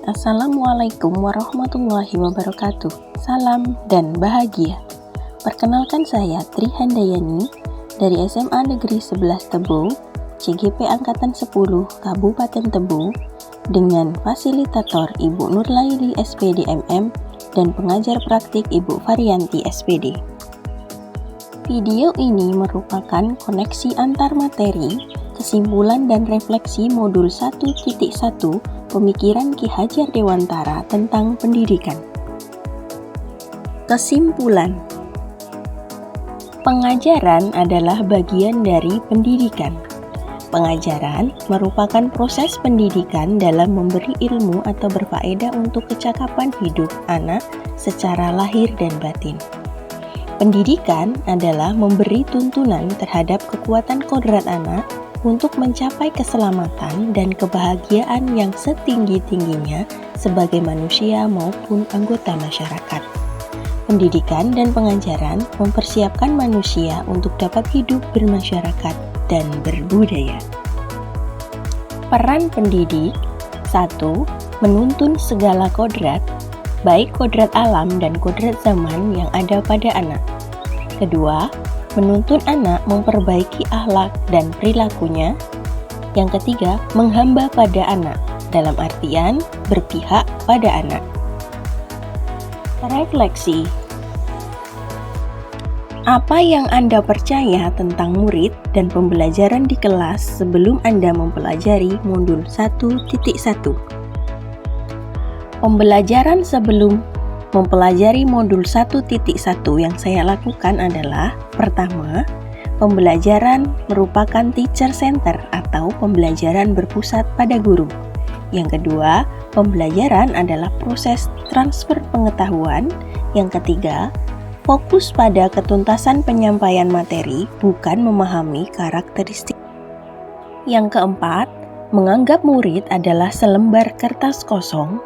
Assalamualaikum warahmatullahi wabarakatuh. Salam dan bahagia. Perkenalkan saya Tri Handayani dari SMA Negeri 11 Tebo, CGP Angkatan 10 Kabupaten Tebo, dengan fasilitator Ibu Nurlaili SPD MM dan pengajar praktik Ibu Varianti SPD. Video ini merupakan koneksi antar materi, kesimpulan dan refleksi modul 1.1 Pemikiran Ki Hajar Dewantara tentang pendidikan. Kesimpulan: pengajaran adalah bagian dari pendidikan. Pengajaran merupakan proses pendidikan dalam memberi ilmu atau berfaedah untuk kecakapan hidup anak secara lahir dan batin. Pendidikan adalah memberi tuntunan terhadap kekuatan kodrat anak untuk mencapai keselamatan dan kebahagiaan yang setinggi-tingginya sebagai manusia maupun anggota masyarakat. Pendidikan dan pengajaran mempersiapkan manusia untuk dapat hidup bermasyarakat dan berbudaya. Peran pendidik: 1. Menuntun segala kodrat, baik kodrat alam dan kodrat zaman yang ada pada anak. Kedua, menuntun anak memperbaiki akhlak dan perilakunya. Yang ketiga, menghamba pada anak, dalam artian berpihak pada anak. Refleksi: apa yang Anda percaya tentang murid dan pembelajaran di kelas sebelum Anda mempelajari modul 1.1? Pembelajaran sebelum mempelajari modul 1.1 yang saya lakukan adalah: pertama, pembelajaran merupakan teacher center atau pembelajaran berpusat pada guru. Yang kedua, pembelajaran adalah proses transfer pengetahuan. Yang ketiga, fokus pada ketuntasan penyampaian materi, bukan memahami karakteristik. Yang keempat, menganggap murid adalah selembar kertas kosong.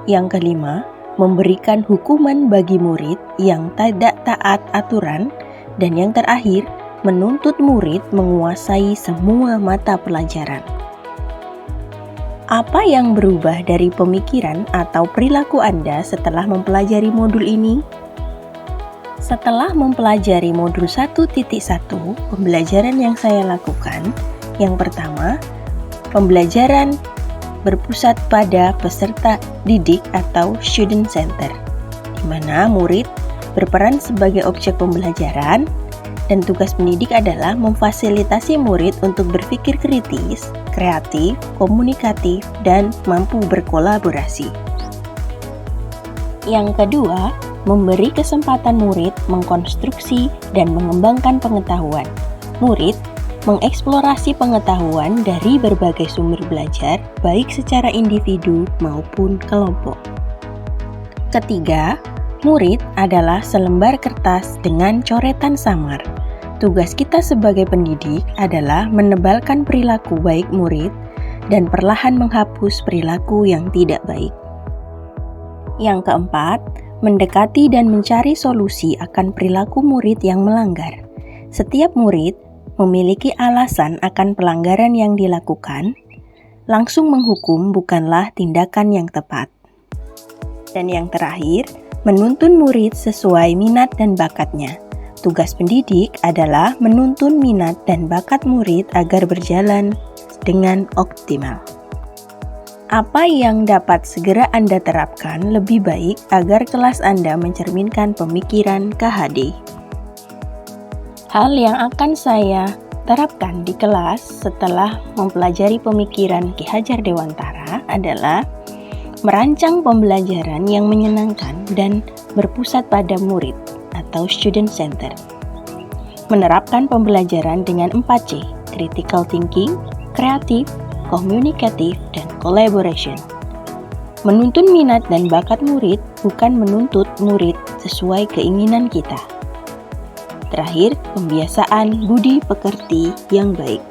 Yang kelima, memberikan hukuman bagi murid yang tidak taat aturan. Dan yang terakhir, menuntut murid menguasai semua mata pelajaran. Apa yang berubah dari pemikiran atau perilaku Anda setelah mempelajari modul ini? Setelah mempelajari modul 1.1, pembelajaran yang saya lakukan, yang pertama, pembelajaran berpusat pada peserta didik atau student center, di mana murid berperan sebagai objek pembelajaran dan tugas pendidik adalah memfasilitasi murid untuk berpikir kritis, kreatif, komunikatif, dan mampu berkolaborasi. Yang kedua, memberi kesempatan murid mengkonstruksi dan mengembangkan pengetahuan. Murid mengeksplorasi pengetahuan dari berbagai sumber belajar, baik secara individu maupun kelompok. Ketiga, murid adalah selembar kertas dengan coretan samar. Tugas kita sebagai pendidik adalah menebalkan perilaku baik murid dan perlahan menghapus perilaku yang tidak baik. Yang keempat, mendekati dan mencari solusi akan perilaku murid yang melanggar. Setiap murid memiliki alasan akan pelanggaran yang dilakukan. Langsung menghukum bukanlah tindakan yang tepat. Dan yang terakhir, menuntun murid sesuai minat dan bakatnya. Tugas pendidik adalah menuntun minat dan bakat murid agar berjalan dengan optimal. Apa yang dapat segera Anda terapkan lebih baik agar kelas Anda mencerminkan pemikiran KHD? Hal yang akan saya terapkan di kelas setelah mempelajari pemikiran Ki Hajar Dewantara adalah merancang pembelajaran yang menyenangkan dan berpusat pada murid atau student center. Menerapkan pembelajaran dengan 4C, critical thinking, kreatif, komunikatif, dan collaboration. Menuntun minat dan bakat murid, bukan menuntut murid sesuai keinginan kita. Terakhir, pembiasaan budi pekerti yang baik.